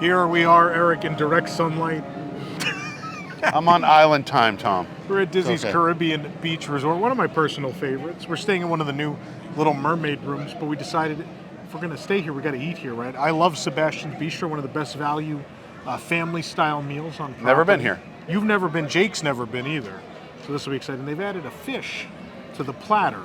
Here we are, Eric, in direct sunlight. I'm on island time, Tom. We're at Disney's Caribbean Beach Resort, one of my personal favorites. We're staying in one of the new Little Mermaid rooms, but we decided if we're going to stay here, we got to eat here, right? I love Sebastian's Bistro, one of the best value family-style meals on property. Never been here. You've never been. Jake's never been either. So this will be exciting. They've added a fish to the platter.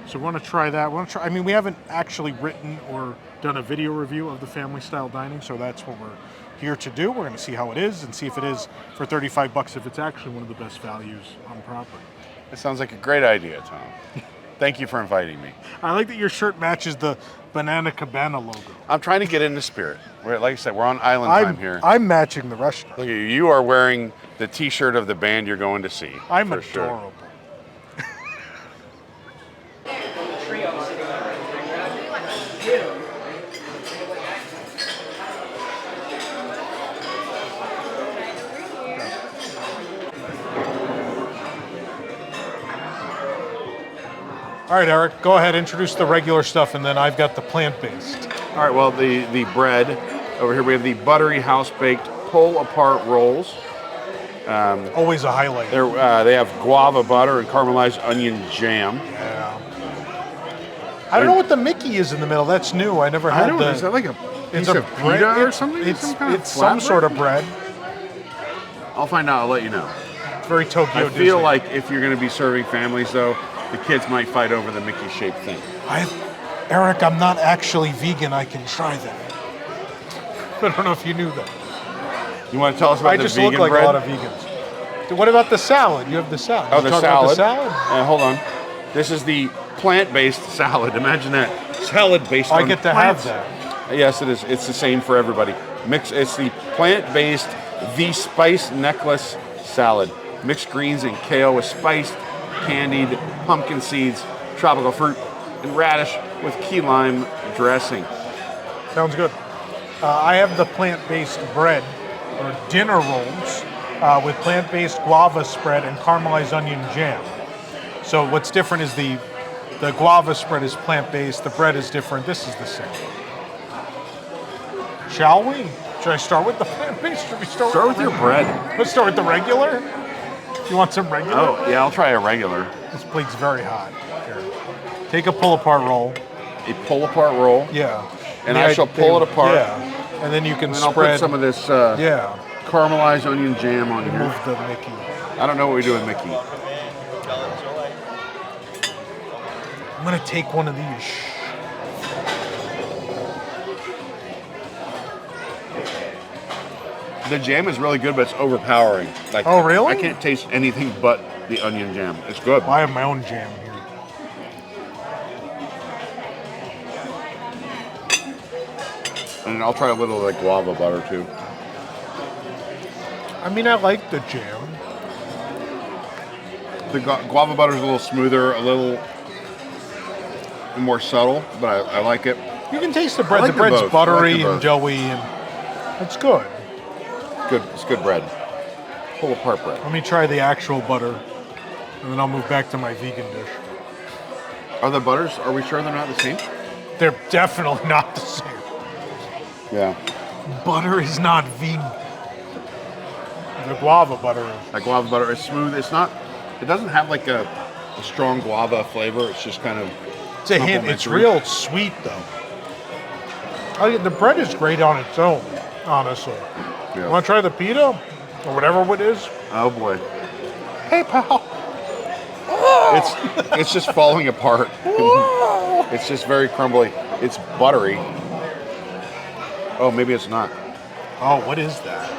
So we want to try that. I mean, we haven't actually written or done a video review of the family-style dining, so that's what we're here to do. We're going to see how it is and see if it is for $35 if it's actually one of the best values on property. It sounds like a great idea, Tom. Thank you for inviting me. I like that your shirt matches the Banana Cabana logo. I'm trying to get in the spirit. Like I said, we're on island time here. I'm matching the restaurant. Look at you. You are wearing the T-shirt of the band you're going to see. I'm for adorable. Sure. All right, Eric, go ahead, introduce the regular stuff, and then I've got the plant-based. All right, well, the bread, over here we have the buttery house-baked pull-apart rolls. Always a highlight. They have guava butter and caramelized onion jam. Yeah. I don't know what the Mickey is in the middle. That's new. I never had Is that like a piece of bread pita or something? It's some sort of bread. I'll find out. I'll let you know. It's very Tokyo I feel Disney. like if you're going to be serving families, though, the kids might fight over the Mickey-shaped thing. Eric, I'm not actually vegan. I can try that. I don't know if you knew that. You want to tell us about the vegan bread? I just look like a lot of vegans. What about the salad? You have the salad. Oh, the salad. About the salad? Hold on. This is the plant-based salad. Imagine that. Salad based on I get to plants. have that. Yes, it is. It's the same for everybody. It's the plant-based The Spice Necklace Salad. Mixed greens and kale with spiced, candied pumpkin seeds, tropical fruit, and radish with key lime dressing. Sounds good. I have the plant-based bread, or dinner rolls, with plant-based guava spread and caramelized onion jam. So what's different is the guava spread is plant-based, the bread is different, this is the same. Shall we? Should I start with the plant-based? Should we Start with your bread. Let's start with the regular. You want some regular? Oh, yeah, I'll try a regular. This plate's very hot. Here. Take a pull-apart roll. A pull-apart roll? Yeah. And I shall pull it apart. Yeah. And then you can and spread. I'll put some of this caramelized onion jam on here. Move the Mickey. I don't know what we do with Mickey. I'm going to take one of these. The jam is really good, but it's overpowering. Like, oh, really? I can't taste anything but the onion jam. It's good. Well, I have my own jam here. And I'll try a little like guava butter too. I mean, I like the jam. The guava butter is a little smoother, a little more subtle, but I like it. You can taste the bread. Like the bread's both. buttery Like and doughy, and it's good. Good. It's good bread. Pull apart bread. Let me try the actual butter, and then I'll move back to my vegan dish. Are the butters? Are we sure they're not the same? They're definitely not the same. Yeah. Butter is not vegan. The guava butter is. That guava butter is smooth. It's not. It doesn't have like a strong guava flavor. It's just kind of. It's a hint. It's real sweet though. The bread is great on its own, honestly. Yeah. Want to try the pita or whatever it is? Oh boy. Hey pal. It's just falling apart. It's just very crumbly. It's buttery. Oh, maybe it's not. Oh, what is that?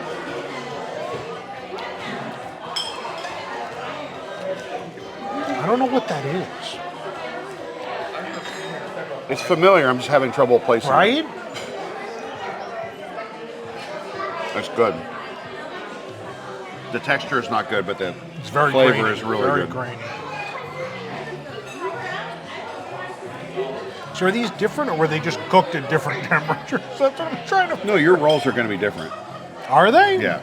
I don't know what that is. It's familiar. I'm just having trouble placing Right? it. It's good. The texture is not good, but the Very flavor grainy, is really very good. grainy. So are these different, or were they just cooked at different temperatures? That's what I'm trying to. No, your rolls are going to be different. Are they? Yeah.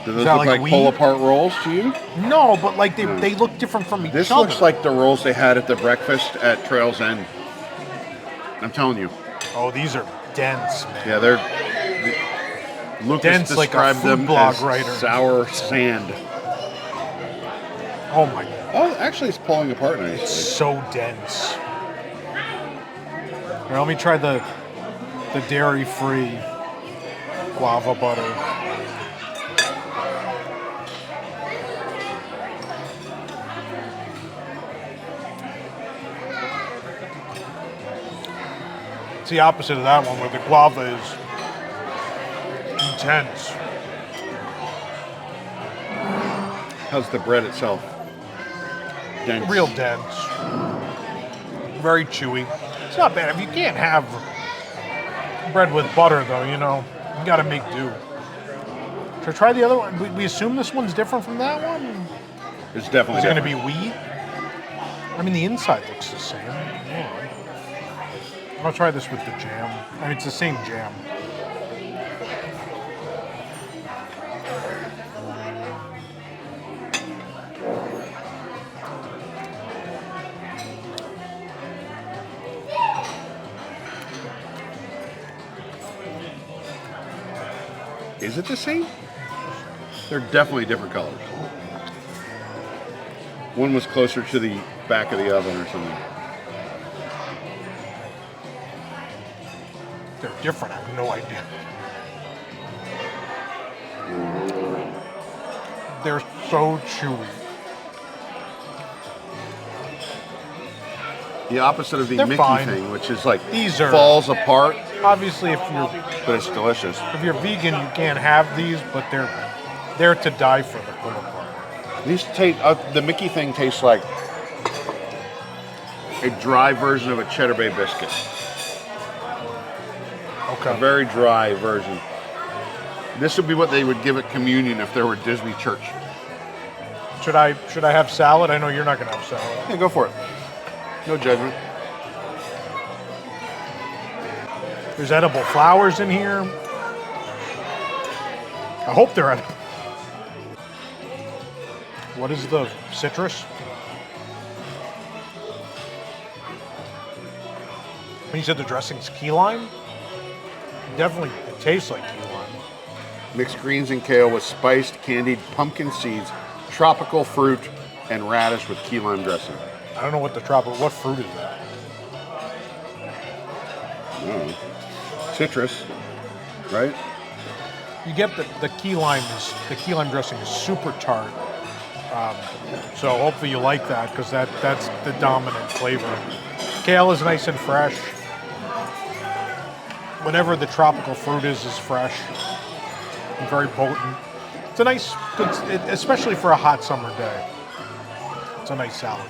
Do those that look like like pull-apart rolls to you? No, but like they look different from each other. This looks like the rolls they had at the breakfast at Trail's End. I'm telling you. Oh, these are dense, man. Yeah, Lucas dense like a described food them blog as writer. sour sand. Oh my, Oh, actually, it's pulling apart nicely. so dense. Here, let me try the dairy-free guava butter. It's the opposite of that one, where the guava is intense. How's the bread itself? Dense. Real dense. Very chewy. It's not bad. If you can't have bread with butter, though, you know, you gotta make do. Should I try the other one? We assume this one's different from that one? It's definitely Is it gonna different. be wheat? I mean, the inside looks the same. Yeah. I'll try this with the jam. I mean, it's the same jam. Is it the same? They're definitely different colors. One was closer to the back of the oven or something. They're different. I have no idea. They're so chewy. The opposite of the They're Mickey fine. thing, which is like These are- falls apart, Obviously, if but it's delicious. you're vegan, you can't have these, but they're to die for the pull apart. These taste. The Mickey thing tastes like a dry version of a Cheddar Bay biscuit. A Okay. very dry version. This would be what they would give at communion if there were Disney Church. Should I have salad? I know you're not gonna have salad. Yeah, go for it. No judgment. There's edible flowers in here. I hope they're edible. What is the citrus? When you said the dressing's key lime, definitely it tastes like key lime. Mixed greens and kale with spiced candied pumpkin seeds, tropical fruit, and radish with key lime dressing. I don't know what what fruit is that? Citrus, right? You get the key lime dressing is super tart. So hopefully you like that because that's the dominant flavor. Kale is nice and fresh. Whatever the tropical fruit is fresh and very potent. It's a nice, especially for a hot summer day. It's a nice salad.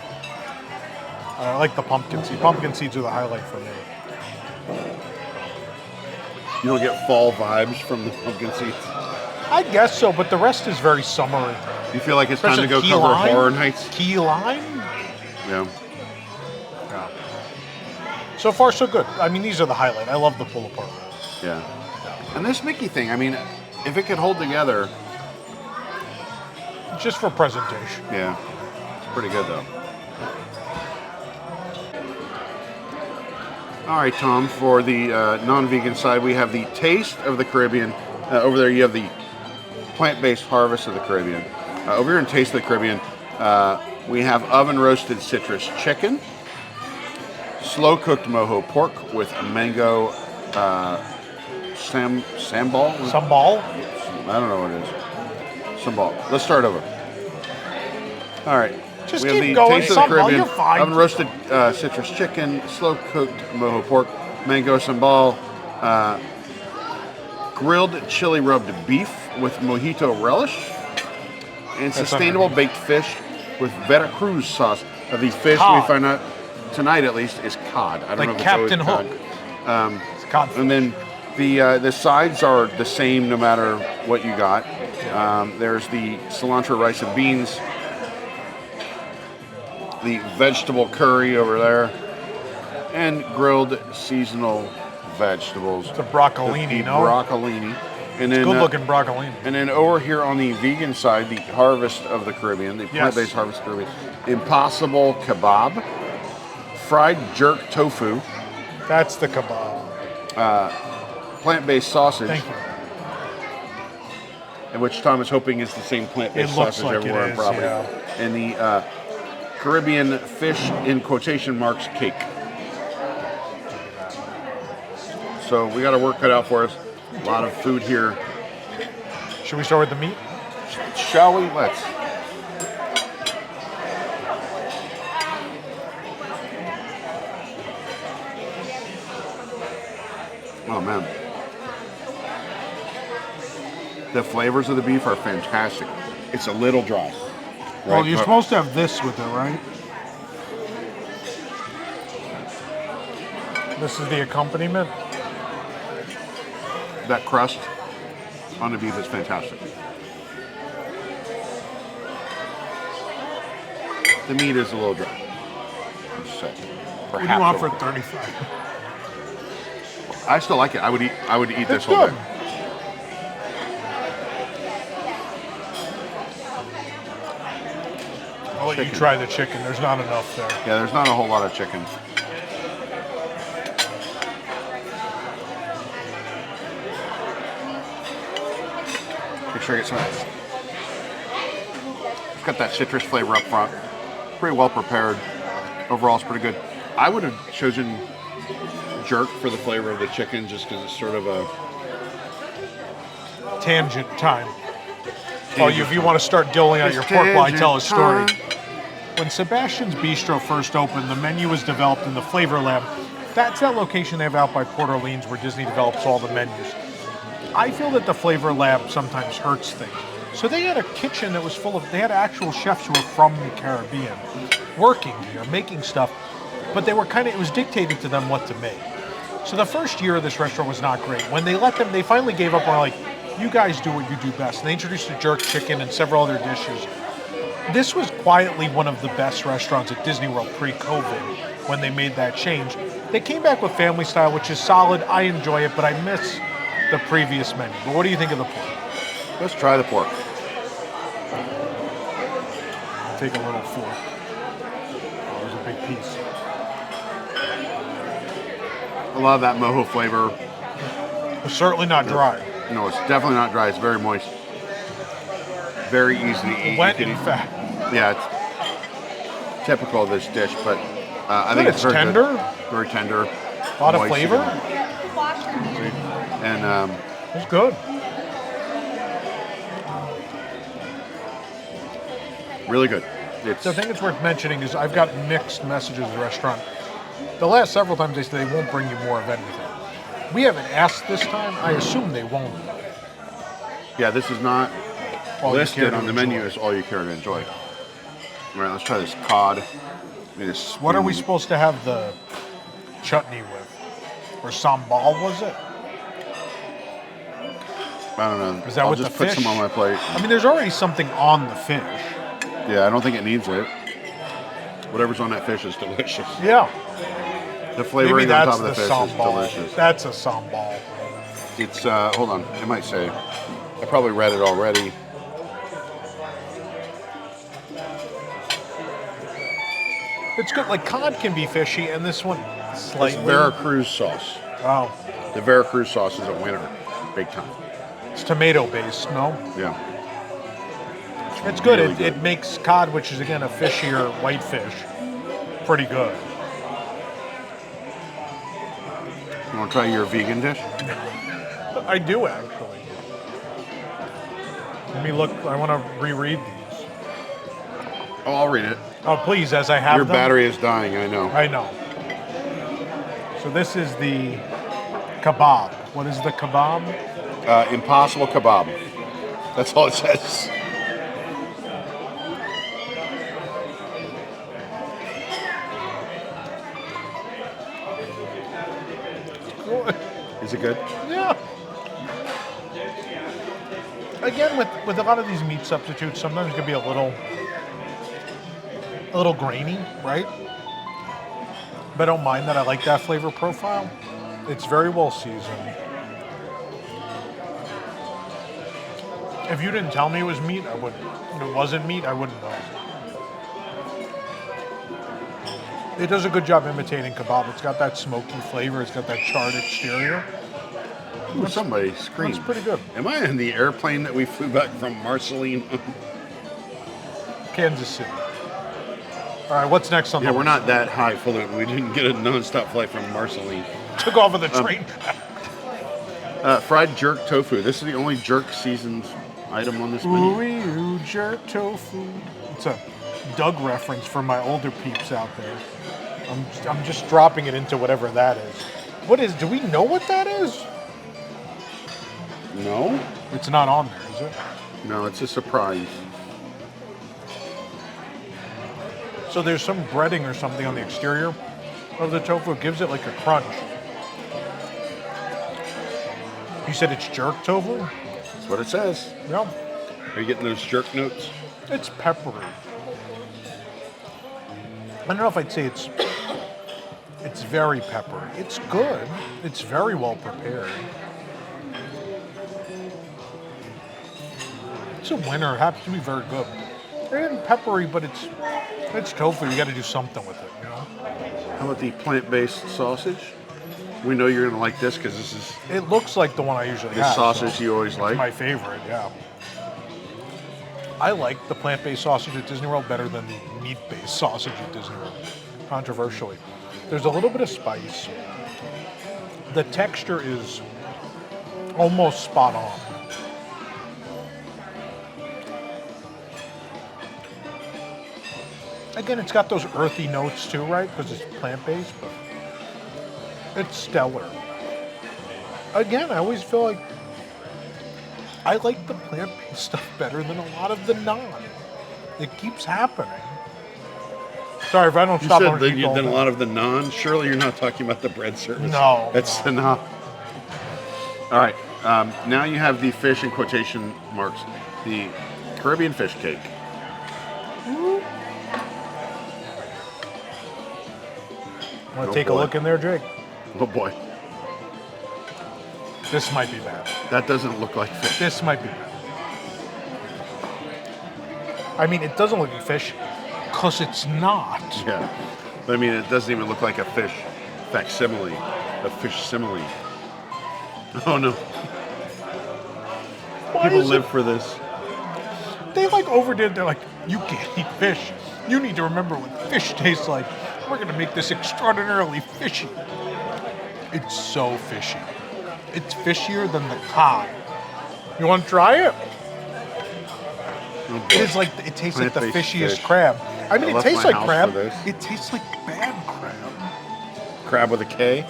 I like the pumpkin seed. Pumpkin seeds are the highlight for me. You don't get fall vibes from the pumpkin seeds. I guess so, but the rest is very summery. You feel like it's time to Especially go key cover lime. Horror Nights? Key lime? Yeah. Yeah. So far, so good. I mean, these are the highlight. I love the pull apart. Yeah. And this Mickey thing, I mean, if it could hold together, Just for presentation. yeah, it's pretty good though. All right, Tom, for the non-vegan side, we have the Taste of the Caribbean. Over there, you have the plant-based Harvest of the Caribbean. Over here in Taste of the Caribbean, we have oven-roasted citrus chicken, slow-cooked mojo pork with mango sambal. Sambal? I don't know what it is. Sambal. Let's start over. All right. Just we have keep the going. Taste of the Sambal, Caribbean, you're fine. oven-roasted citrus chicken, slow-cooked mojo pork, mango sambal, grilled chili rubbed beef with mojito relish, and sustainable baked fish with Veracruz sauce. The fish Cod. we find out tonight, at least, is cod. I don't Like know if Captain it's always Hook. cod. It's cod. And then the sides are the same no matter what you got. There's the cilantro rice and beans, the vegetable curry over there, and grilled seasonal vegetables. It's a broccolini, The no? broccolini. And then, Good looking broccolini. and then over here on the vegan side, the Harvest of the Caribbean, the plant-based Harvest of the Caribbean, Impossible Kebab, fried jerk tofu, That's the kebab. plant-based sausage, Thank you. and which Tom is hoping is the same plant-based It looks sausage like everywhere it on is, property. yeah. And the Caribbean fish in quotation marks cake. So we got our work cut out for us. A lot of food here. Should we start with the meat? Shall we? Let's. Oh man. The flavors of the beef are fantastic. It's a little dry. Right? Well, you're supposed to have this with it, right? This is the accompaniment. That crust on the beef is fantastic. The meat is a little dry. Let's say. What do you want for 35? I still like it. I would eat this It's whole good. day. I'll let you Chicken. try the chicken. There's not enough there. Yeah, there's not a whole lot of chicken. Make sure I get some of this. It's got that citrus flavor up front. Pretty well prepared. Overall, it's pretty good. I would have chosen jerk for the flavor of the chicken just because it's sort of a... Tangent time. Oh, if you want to start doling out your pork while I tell a story. When Sebastian's Bistro first opened, the menu was developed in the Flavor Lab. That's that location they have out by Port Orleans where Disney develops all the menus. I feel that the Flavor Lab sometimes hurts things. So they had a kitchen that was full of, they had actual chefs who were from the Caribbean working here, making stuff, but they were it was dictated to them what to make. So the first year of this restaurant was not great. When they let them, they finally gave up and were like, you guys do what you do best. And they introduced the jerk chicken and several other dishes. This was quietly one of the best restaurants at Disney World pre-COVID when they made that change. They came back with family style, which is solid. I enjoy it, but I miss the previous menu. But what do you think of the pork? Let's try the pork. I'll take a little fork. Oh, there's a big piece. A lot of that mojo flavor. It's certainly not dry. No, it's definitely not dry. It's very moist. Very easy to eat. Wet You can and eat- fat. Yeah, it's typical of this dish, but I Good, think it's it's very tender. good. Very tender. A lot of moist, flavor. And It's good. really good. It's The thing that's worth mentioning is I've got mixed messages at the restaurant. The last several times they say they won't bring you more of anything. We haven't asked this time. I assume they won't. yeah, this is not All you care listed to on the menu enjoy. as all you care to enjoy. All right, let's try this cod. What are we supposed to have the chutney with? Or sambal, was it? I don't know. Is that I'll with just the put fish? some on my plate. I mean, there's already something on the fish. Yeah, I don't think it needs it. Whatever's on that fish is delicious. Yeah. The Maybe flavoring on that's top of the the fish is sambal. delicious. That's a sambal. It's hold on, it might say. I probably read it already. It's good. Like cod can be fishy, and this one It's slightly. Veracruz sauce. Oh, The Veracruz sauce is a winner, big time. it's tomato based. No, Yeah. it's good. Really It makes cod, which is again a fishier white fish, pretty good. You want to try your vegan dish? I do actually. Let me look. I want to reread these. Oh, I'll read it. Oh, please, as I have Your them. battery is dying, I know. I know. So this is the kebab. What is the kebab? Impossible kebab. That's all it says. Is it good? Yeah. Again, with a lot of these meat substitutes, sometimes it can be a little grainy, right? But I don't mind that. I like that flavor profile. It's very well seasoned. If you didn't tell me it was meat, I wouldn't. If it wasn't meat, I wouldn't know. It does a good job imitating kebab. It's got that smoky flavor. It's got that charred exterior. Ooh, somebody screamed. That's pretty good. Am I in the airplane that we flew back from Marceline? Kansas City. All right, what's next on the Yeah, we're list? not that highfalutin. We didn't get a non-stop flight from Marceline. Took off of the train. Fried jerk tofu. This is the only jerk seasoned item on this menu. Ooh, jerk tofu. It's a Doug reference for my older peeps out there. I'm just dropping it into whatever that is. What is? Do we know what that is? No? It's not on there, is it? No, it's a surprise. So there's some breading or something on the exterior of the tofu. It gives it like a crunch. You said it's jerk tofu? That's what it says. Yeah. Are you getting those jerk notes? It's peppery. I don't know if I'd say it's very peppery. It's good. It's very well prepared. It's a winner. It happens to be very good. It isn't peppery, but it's tofu. You got to do something with it, you know? How about the plant-based sausage? We know you're going to like this because this is It looks like the one I usually the have. sausage so you always it's like. my favorite, yeah. I like the plant-based sausage at Disney World better than the meat-based sausage at Disney World, controversially. There's a little bit of spice. The texture is almost spot on. Again, it's got those earthy notes too, right? Because it's plant-based, but it's stellar. Again, I always feel like I like the plant-based stuff better than a lot of the non. It keeps happening. Sorry if I don't You stop. said that you've done a lot of the naan. Surely you're not talking about the bread service. No, That's the naan. All right. Now you have the fish in quotation marks. The Caribbean fish cake. Want Oh, to take a boy. look in there, Jake? Oh boy. This might be bad. That doesn't look like fish. This might be bad. I mean, it doesn't look like fish because it's not. Yeah. But I mean, it doesn't even look like a fish facsimile. A fish simile. Oh no. Why People is live it- for this. They like overdid. They're like, you can't eat fish. You need to remember what fish tastes like. We're gonna make this extraordinarily fishy. It's so fishy. It's fishier than the cod. You want to try it? Oh, boy. It is like it tastes like the Plant-based fishiest fish. crab. I mean, I it left tastes my like house crab. for this. It tastes like bad crab. Crab with a K.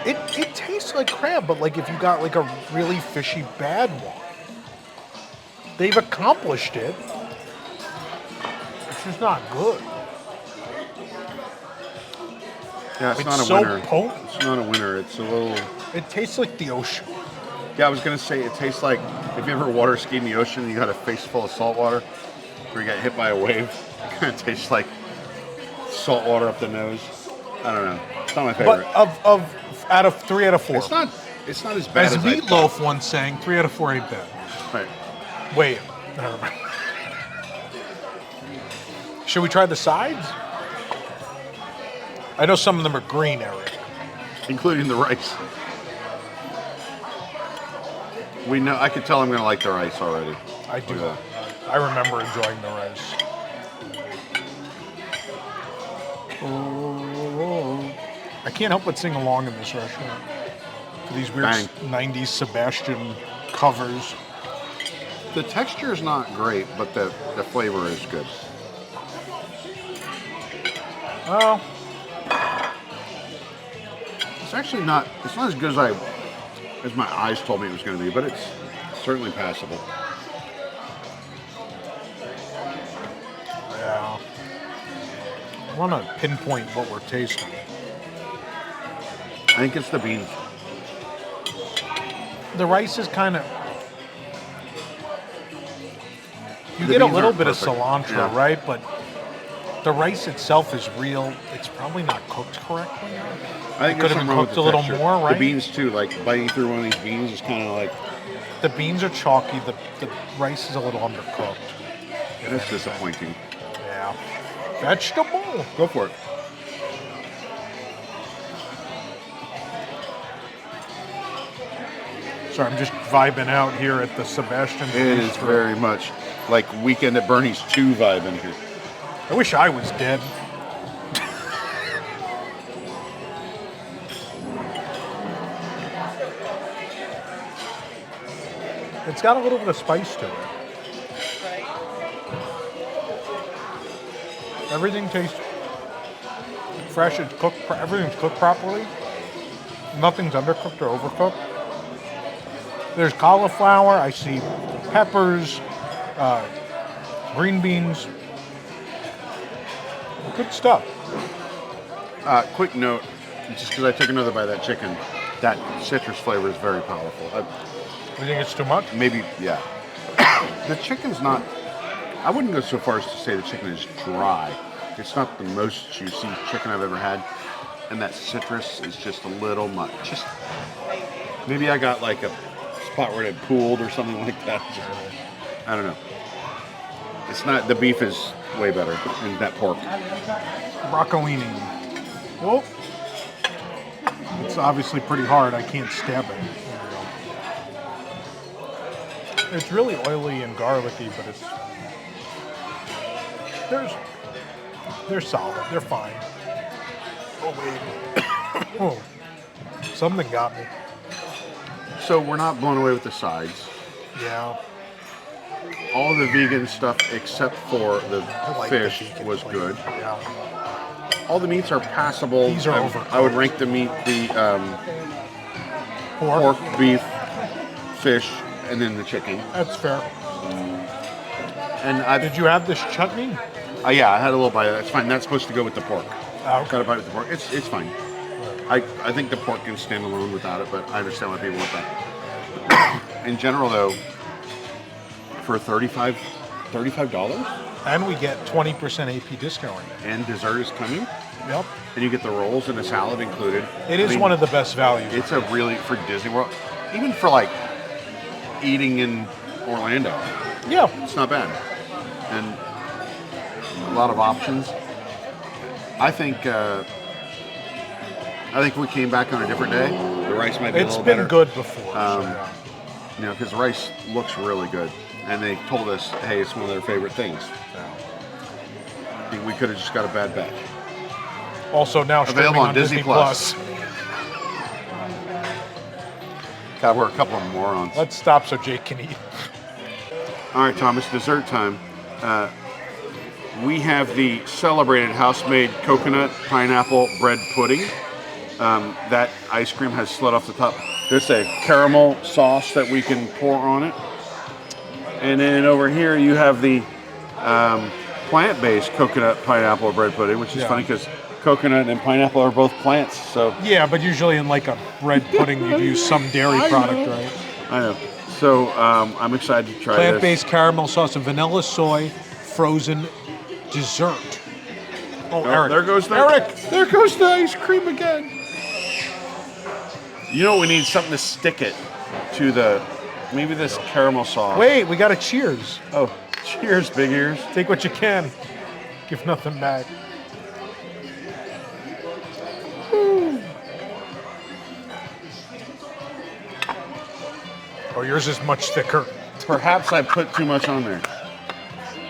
It tastes like crab, but like if you got like a really fishy bad one. They've accomplished it. It's just not good. Yeah, it's It's not a so winner. potent. It's not a winner. It's a little. It tastes like the ocean. Yeah, I was gonna say it tastes like if you ever water skied in the ocean and you got a face full of salt water, or you got hit by a wave. It kind of tastes like salt water up the nose. I don't know. It's not my favorite. But of out of 3 out of 4. It's not. It's not as bad As as I Meatloaf once sang, 3 out of 4 ain't bad. thought. Right. Wait, I don't remember. Should we try the sides? I know some of them are green, Eric. Including the rice. We know. I could tell I'm gonna like the rice already. I do. Look at I remember enjoying the rice. Oh, I can't help but sing along in this restaurant to these weird Bang. 90s Sebastian covers. The texture is not great, but the flavor is good. Oh, It's actually not. It's not as good as my eyes told me it was going to be, but it's certainly passable. yeah. I want to pinpoint what we're tasting. I think it's the beans. The rice is kind of. You The get a beans little aren't bit of perfect. cilantro, Yeah. right? But the rice itself is real. It's probably not cooked correctly. I think Could there's have been something wrong with cooked the a little texture. more, right? The beans too, like biting through one of these beans is kind of like The beans are chalky. The rice is a little undercooked. that's disappointing. Yeah. Vegetable. Go for it. So I'm just vibing out here at the Sebastian. It is very much like Weekend at Bernie's 2 vibe in here. I wish I was dead. It's got a little bit of spice to it. Everything tastes fresh. It's cooked. Everything's cooked properly. Nothing's undercooked or overcooked. There's cauliflower. I see peppers, green beans. Good stuff. Quick note, just because I took another bite of that chicken, that citrus flavor is very powerful. You think it's too much? Maybe, yeah. The chicken's not, I wouldn't go so far as to say the chicken is dry. It's not the most juicy chicken I've ever had. And that citrus is just a little much. Just, maybe I got like a spot where it had pooled or something like that. I don't know. It's not, the beef is way better than that pork. Broccolini. Well, it's obviously pretty hard. I can't stab it. It's really oily and garlicky, but it's they're solid. They're fine. Oh wait. Oh, something got me. So we're not blown away with the sides. Yeah. All the vegan stuff except for the like fish the vegan was flavor. good. Yeah. All the meats are passable. These are overcooked. I would rank the meat, the pork, beef, fish, and then the chicken. That's fair. And I Did you have this chutney? yeah, I had a little bite of that. It's fine. That's supposed to go with the pork. Oh, okay. Got a bite with the pork. It's fine. I think the pork can stand alone without it, but I understand why people want that. In general, though, for $35, And we get 20% AP discount. and dessert is coming, Yep. and you get the rolls and a salad included. It is one of the best values. It's a really, for Disney World, even for like eating in Orlando, Yeah. it's not bad. And a lot of options. I think if we came back on a different day, the rice might be a It's little been better. good before. You know, because the rice looks really good. And they told us, hey, it's one of their favorite things. I think we could have just got a bad batch. Also now Available streaming on on Disney Disney Plus. Plus. God, we're a couple of morons. Let's stop so Jake can eat. All right, Thomas, dessert time. We have the celebrated house-made coconut pineapple bread pudding. That ice cream has slid off the top. There's a caramel sauce that we can pour on it. And then over here you have the plant-based coconut pineapple bread pudding, which is funny because coconut and pineapple are both plants. So Yeah, but usually in like a bread pudding you'd use some dairy product, right? I know. So I'm excited to try Plant-based caramel sauce and vanilla soy frozen dessert. Oh, Eric. There goes Eric! There goes the ice cream again. You know, we need something to stick it to the, maybe this caramel sauce. Wait, we got a cheers. Oh, cheers, big ears. Take what you can. Give nothing back. Oh, yours is much thicker. Perhaps I put too much on there.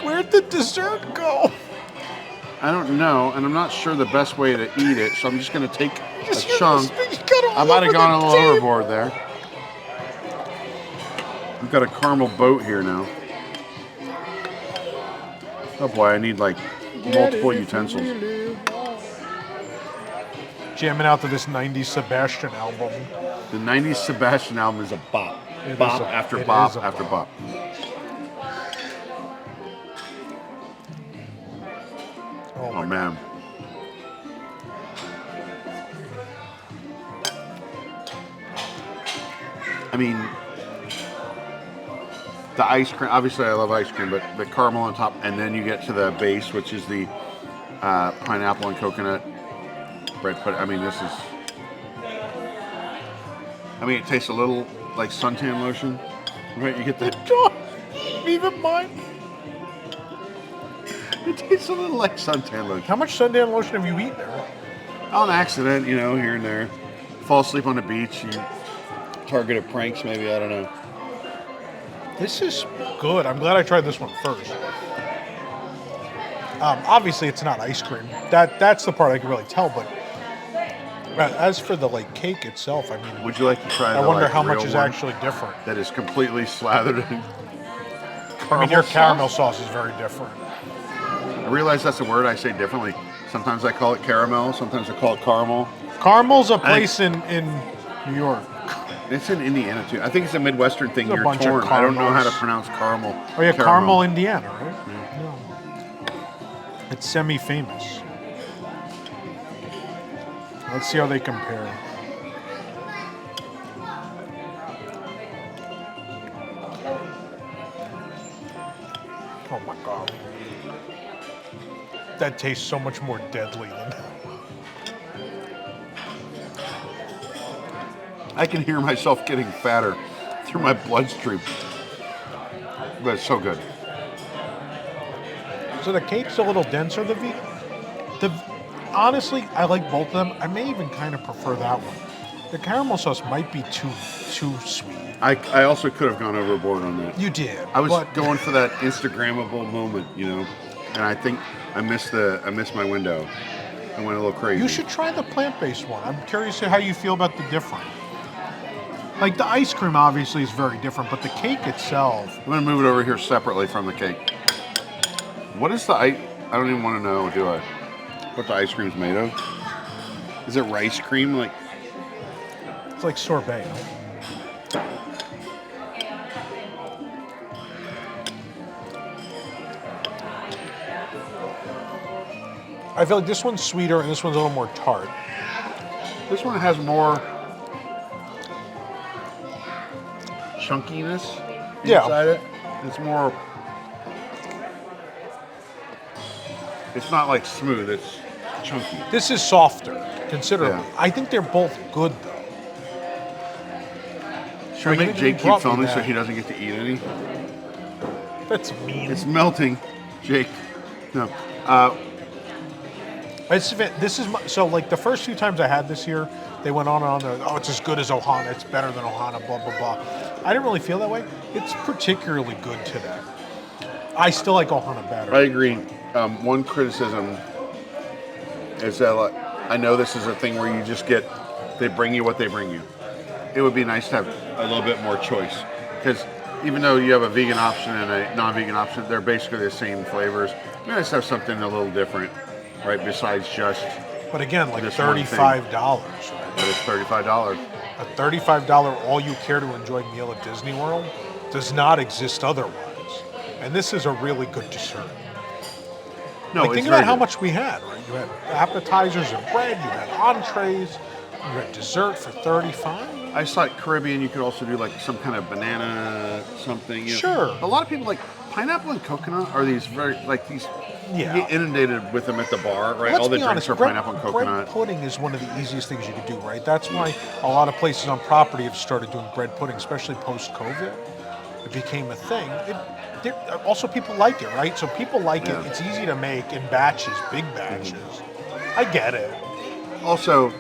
Where'd the dessert go? I don't know, and I'm not sure the best way to eat it, so I'm just going to take a chunk. I I might have gone a little overboard there. We've got a caramel boat here now. Oh boy, I need like multiple utensils. Jamming out to this 90s Sebastian album. The 90s Sebastian album is a bop. It is Bop a- after it bop is a after bop. bop. Oh man. I mean, the ice cream, obviously I love ice cream, but the caramel on top, and then you get to the base, which is the pineapple and coconut bread pudding. I mean, this is, it tastes a little like suntan lotion, right? You get the, Even mine. it tastes a little like suntan lotion. How much suntan lotion have you eaten, Eric? On accident, here and there. Fall asleep on the beach, you targeted pranks, maybe. I don't know. This is good. I'm glad I tried this one first. Obviously, it's not ice cream. That's the part I can really tell. But as for the like cake itself, I mean, Would you like to try? I wonder how real much is one actually different. that is completely slathered in caramel I mean, your sauce? caramel sauce is very different. I realize that's a word I say differently. Sometimes I call it caramel. Sometimes I call it caramel. Caramel's a place in New York. It's in Indiana too. I think it's a Midwestern thing. There's a You're bunch of torn. I don't know how to caramels. pronounce caramel. Oh yeah, Carmel, Indiana, right? Yeah. It's semi-famous. Let's see how they compare. Oh my god. That tastes so much more deadly than I can hear myself getting fatter through my bloodstream. But it's so good. So the cake's a little denser. Honestly, I like both of them. I may even kind of prefer that one. The caramel sauce might be too sweet. I also could have gone overboard on that. You did. I was but going for that Instagrammable moment, and I think I missed my window. I went a little crazy. you should try the plant-based one. I'm curious how you feel about the different. Like the ice cream obviously is very different, but the cake itself. I'm gonna move it over here separately from the cake. What is I don't even want to know, do I? What the ice cream's made of? Is it rice cream? Like It's like sorbet. I feel like this one's sweeter and this one's a little more tart. this one has more chunkiness inside it. It's more. It's not like smooth. It's chunky. This is softer, considerably. Yeah. I think they're both good, though. Should we Like, make you Jake keep brought me filming so that. he doesn't get to eat any? That's mean. It's melting, Jake. No. This is so like the first few times I had this here, they went on and on. They're like, oh, it's as good as Ohana. It's better than Ohana. Blah blah blah. I didn't really feel that way. It's particularly good today. I still like Ohana better. I agree. One criticism is that I know this is a thing where you just they bring you what they bring you. It would be nice to have a little bit more choice, because even though you have a vegan option and a non-vegan option, they're basically the same flavors. You nice to have something a little different, right? Besides just. But again, like this one thing. $35. But it's $35. A $35 all you care to enjoy meal at Disney World does not exist otherwise. And this is a really good dessert. No, like, it's think very about how good. much we had, right? You had appetizers and bread, you had entrees, you had dessert for $35. I saw at Caribbean you could also do like some kind of banana something. Sure. A lot of people like pineapple and coconut are these very like these. Yeah. You get inundated with them at the bar, right? Let's All the be drinks honest, are pineapple and coconut. bread pudding is one of the easiest things you could do, right? That's why a lot of places on property have started doing bread pudding, especially post-COVID. It became a thing. Also, people like it, right? So people like Yeah. it. It's easy to make in batches, big batches. I get it. Also,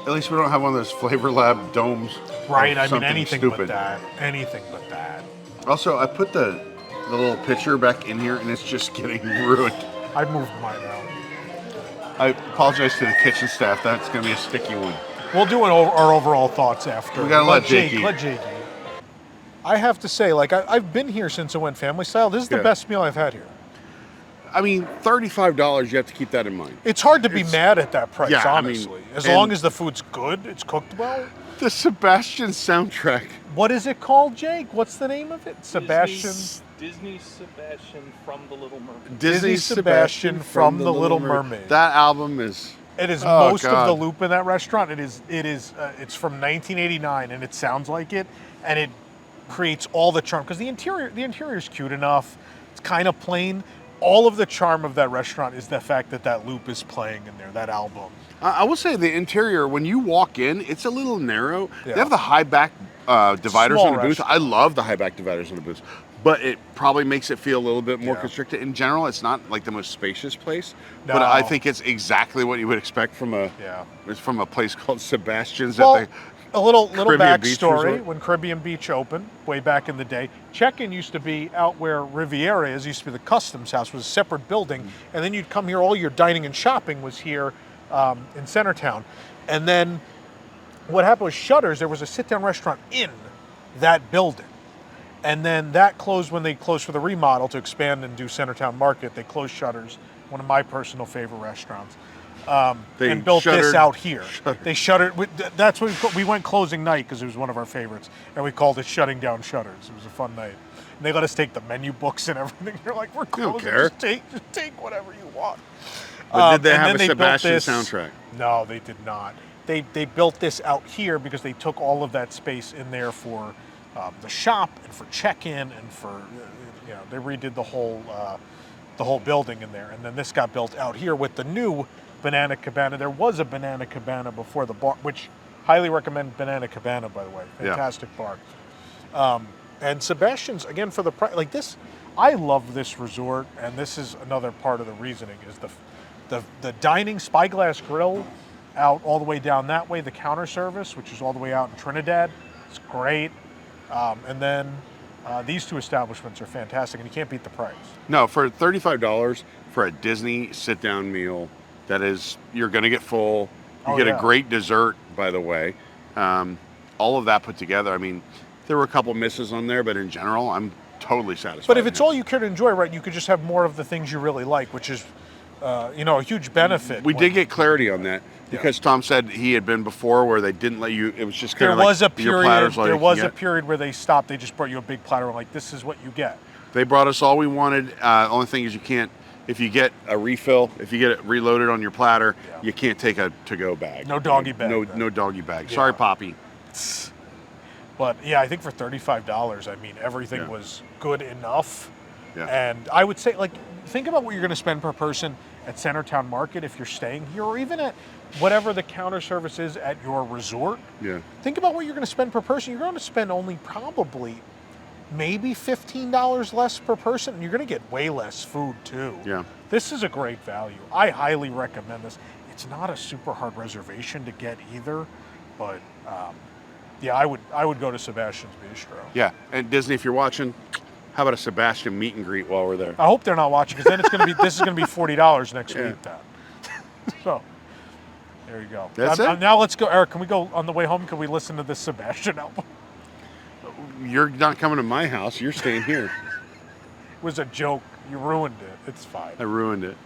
at least we don't have one of those Flavor Lab domes. Right, or I mean, something anything stupid. but that. Anything but that. Also, I put the little pitcher back in here, and it's just getting ruined. I moved mine out. I apologize to the kitchen staff. That's going to be a sticky one. We'll do our overall thoughts after. We gotta let Jake eat. Let Jake eat. I have to say, like, I've been here since it went family style. This is the Yeah. best meal I've had here. I mean, $35, you have to keep that in mind. It's hard to be mad at that price, yeah, I mean, honestly. As and- long as the food's good, it's cooked well. The Sebastian soundtrack. What is it called, Jake? What's the name of it? Sebastian. Disney Sebastian from The Little Mermaid. Disney Sebastian from The Little Mermaid. That album is. It is Oh, most God. of the loop in that restaurant. It's from 1989, and it sounds like it, and it creates all the charm because the interior is cute enough. It's kind of plain. All of the charm of that restaurant is the fact that loop is playing in there, that album. I will say the interior, when you walk in, it's a little narrow. Yeah. They have the high back dividers Small in the booth. restaurant. I love the high back dividers in the booth, but it probably makes it feel a little bit more Yeah. constricted. In general, it's not like the most spacious place, No. but I think it's exactly what you would expect from Yeah. it's from a place called Sebastian's Well, that A little Caribbean Beach backstory. Resort? When Caribbean Beach opened, way back in the day, check-in used to be out where Riviera is. Used to be the customs house, was a separate building, and then you'd come here. All your dining and shopping was here in Centertown, and then what happened was Shutters. There was a sit-down restaurant in that building, and then that closed when they closed for the remodel to expand and do Centertown Market. They closed Shutters, one of my personal favorite restaurants. And built this out here. They shuttered. That's what we went closing night because it was one of our favorites, and we called it shutting down Shutters. It was a fun night. And they let us take the menu books and everything. You're like, we're closing. Don't care. Just take whatever you want. But did they and have a then Sebastian built this- soundtrack? No, they did not. They built this out here because they took all of that space in there for the shop and for check-in and for they redid the whole building in there. And then this got built out here with the new Banana Cabana. There was a Banana Cabana before the bar, which highly recommend Banana Cabana, by the way. Fantastic bar. And Sebastian's, again, for the price, like this, I love this resort, and this is another part of the reasoning, is the dining Spyglass Grill out all the way down that way, the counter service, which is all the way out in Trinidad. It's great. And then these two establishments are fantastic, and you can't beat the price. No, for $35 for a Disney sit-down meal, that is, you're going to get full. You get a great dessert, by the way. All of that put together. I mean, there were a couple misses on there, but in general, I'm totally satisfied. But if it's all you care to enjoy, right, you could just have more of the things you really like, which is, a huge benefit. We did get clarity on that because Tom said he had been before where they didn't let you. It was just kind of like your platters. There was a period where they stopped. They just brought you a big platter. And like, this is what you get. They brought us all we wanted. Only thing is you can't. If you get a refill, if you get it reloaded on your platter, you can't take a to-go bag. No doggy bag. No doggy bag. Sorry, Poppy. But yeah, I think for $35, I mean, everything was good enough. Yeah. And I would say, like, think about what you're going to spend per person at Centertown Market if you're staying here, or even at whatever the counter service is at your resort. Yeah. Think about what you're going to spend per person. You're going to spend only probably maybe $15 less per person, and you're going to get way less food too. Yeah. This is a great value. I highly recommend this. It's not a super hard reservation to get either, but I would go to Sebastian's Bistro. Yeah, and Disney, if you're watching, how about a Sebastian meet and greet while we're there? I hope they're not watching, because then it's going to be this is going to be $40 next week. Then. So there you go. That's it. Now let's go, Eric. Can we go on the way home? Can we listen to this Sebastian album? You're not coming to my house. You're staying here. It was a joke. You ruined it. It's fine. I ruined it.